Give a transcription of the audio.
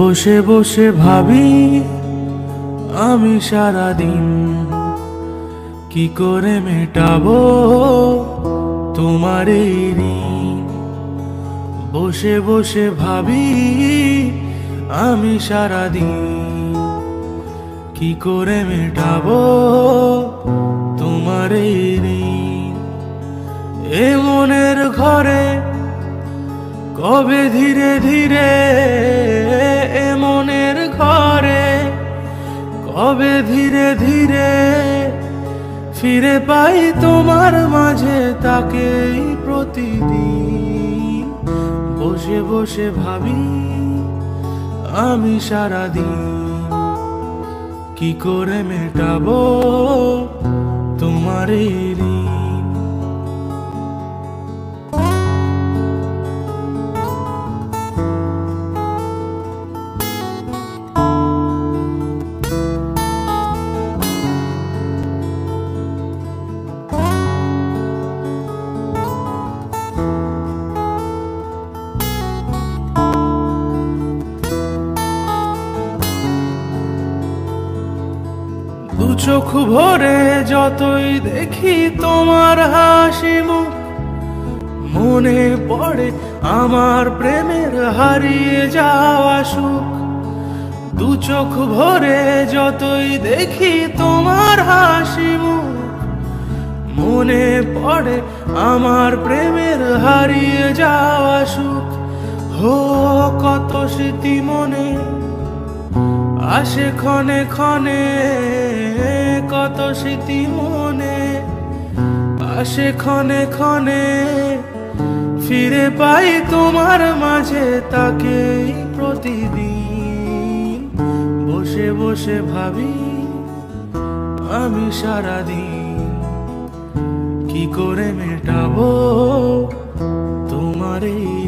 বসে বসে ভাবি আমি সারাদিন কি করে মেটাবো তোমার এই ঋণ। বসে বসে ভাবি আমি সারাদিন কি করে মেটাবো তোমার এই ঋণ। এ মনের ঘরে কবে ধীরে ধীরে, এ মনের ঘরে কবে ধীরে ধীরে ফিরে পাই তোমার মাঝে তাকেই প্রতিদিন। বসে বসে ভাবি আমি সারাদিন কি করে মেটাবো তোমার এই ঋণ। দু চোখ ভরে যতই দেখি তোমার হাসি মুখ, মনে পড়ে আমার প্রেমের হারিয়ে যাওয়া সুখ। দু চোখ ভরে যতই দেখি তোমার হাসি মুখ, মনে পড়ে আমার প্রেমের হারিয়ে যাওয়া সুখ। হো কত স্মৃতি মনে আসে ক্ষণে ক্ষণে, কত স্মৃতি মনে আসে ক্ষণে ক্ষণে ফিরে পাই তোমার মাঝে তাকেই প্রতিদিন। বসে বসে ভাবি আমি সারাদিন কি করে মেটাবো তোমার এই